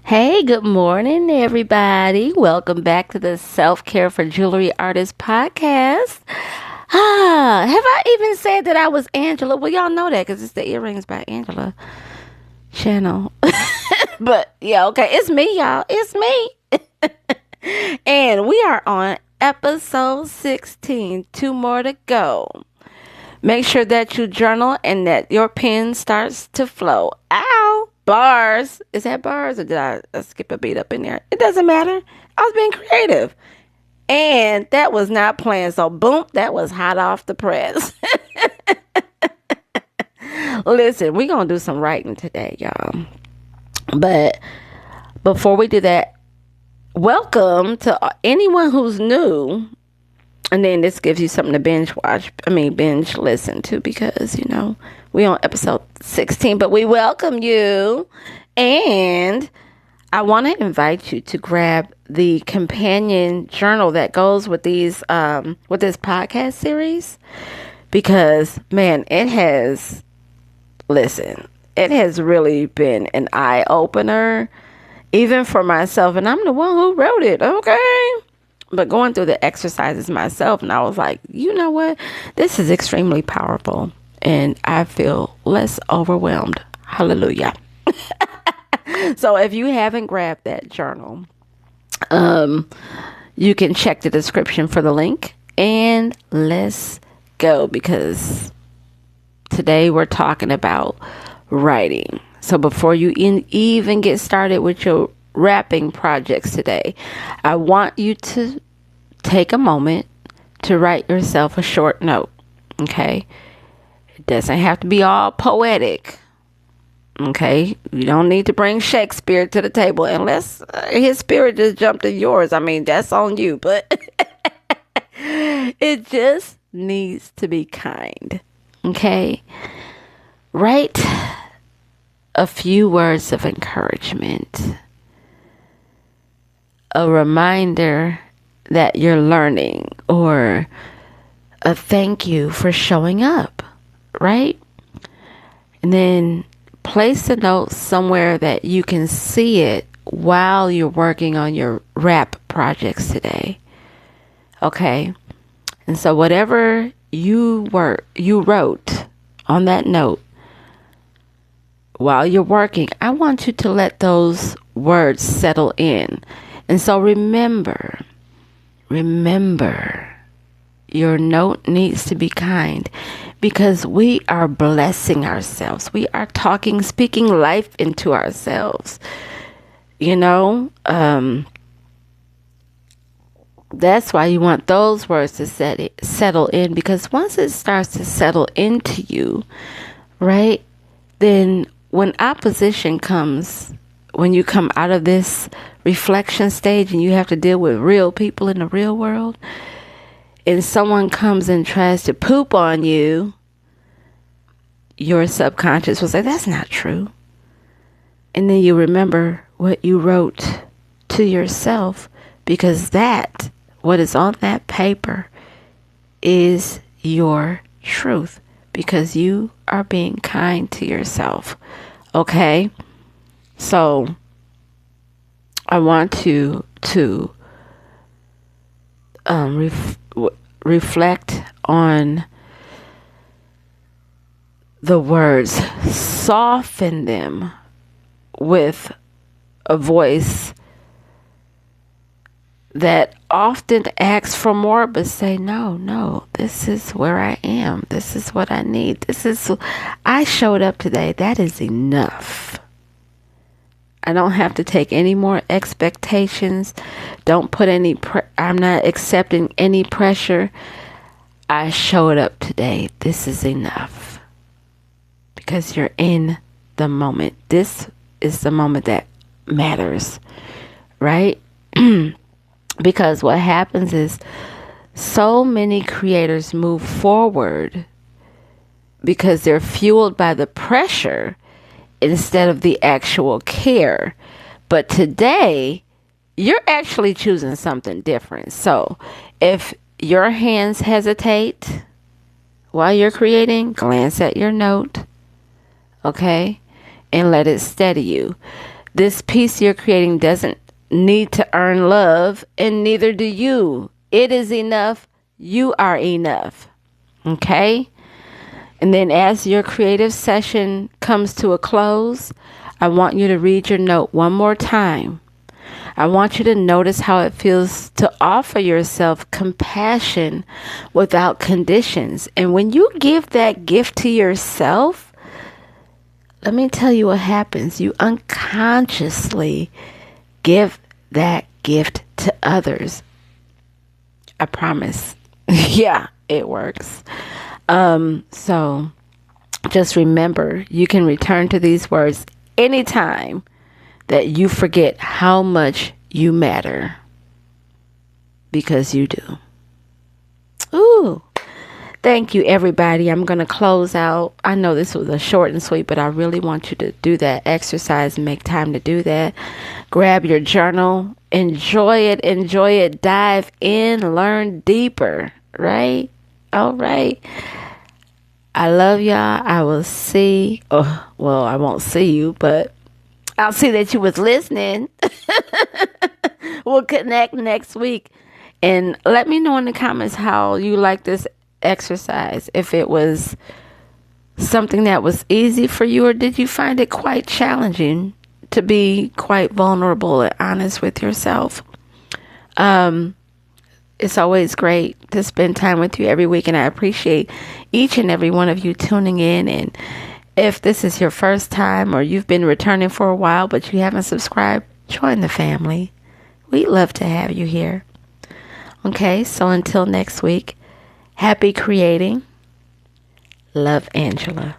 Hey, good morning, everybody. Welcome back to the Self Care for Jewelry Artists podcast. Have I even said that I was Angela? Well, y'all know that because it's the Earrings by Angela channel. But yeah, okay, it's me, y'all. It's me. And we are on episode 16. Two more to go. Make sure that you journal and that your pen starts to flow. Ow! Bars. Is that bars or did I skip a beat up in there? It doesn't matter. I was being creative. And that was not planned. So boom, that was hot off the press. Listen, we're going to do some writing today, y'all. But before we do that, welcome to anyone who's new. And then this gives you something to binge listen to because, we on episode 16, but we welcome you. And I want to invite you to grab the companion journal that goes with this podcast series because, man, it has really been an eye opener, even for myself. And I'm the one who wrote it. Okay. But going through the exercises myself, and I was like, you know what? This is extremely powerful. And I feel less overwhelmed. Hallelujah. So if you haven't grabbed that journal, you can check the description for the link. And let's go because today we're talking about writing. So before you even get started with your wrapping projects today, I want you to take a moment to write yourself a short note. Okay? It doesn't have to be all poetic. Okay? You don't need to bring Shakespeare to the table unless his spirit just jumped in yours. I mean, that's on you, but it just needs to be kind. Okay? Write a few words of encouragement. A reminder that you're learning or a thank you for showing up, right? And then place the note somewhere that you can see it while you're working on your wrap projects today. Okay? And so whatever you wrote on that note while you're working, I want you to let those words settle in. And so remember, your note needs to be kind because we are blessing ourselves. We are speaking life into ourselves. That's why you want those words to settle in because once it starts to settle into you, right, then when opposition comes, when you come out of this reflection stage and you have to deal with real people in the real world, and someone comes and tries to poop on you, your subconscious will say, that's not true. And then you remember what you wrote to yourself because what is on that paper is your truth because you are being kind to yourself. Okay? So I want to reflect on the words, soften them with a voice that often asks for more, but say, no, this is where I am. This is what I need. I showed up today. That is enough. I don't have to take any more expectations. Don't put I'm not accepting any pressure. I showed up today. This is enough. Because you're in the moment. This is the moment that matters. Right? Because what happens is so many creators move forward because they're fueled by the pressure instead of the actual care. But today, you're actually choosing something different. So if your hands hesitate while you're creating, glance at your note, okay? And let it steady you. This piece you're creating doesn't need to earn love, and neither do you. It is enough. You are enough. Okay? And then as your creative session comes to a close, I want you to read your note one more time. I want you to notice how it feels to offer yourself compassion without conditions. And when you give that gift to yourself, let me tell you what happens. You unconsciously give that gift to others. I promise. Yeah, it works. So just remember, you can return to these words anytime that you forget how much you matter, because you do. Ooh. Thank you, everybody. I'm going to close out. I know this was a short and sweet, but I really want you to do that exercise and make time to do that. Grab your journal. Enjoy it. Enjoy it. Dive in. Learn deeper. Right? All right. I love y'all. I will see. Oh, well, I won't see you, but I'll see that you was listening. We'll connect next week. And let me know in the comments how you like this exercise. If it was something that was easy for you, or did you find it quite challenging to be quite vulnerable and honest with yourself? It's always great to spend time with you every week, and I appreciate each and every one of you tuning in. And if this is your first time, or you've been returning for a while but you haven't subscribed, join the family. We'd love to have you here. Okay, so until next week, happy creating. Love, Angela.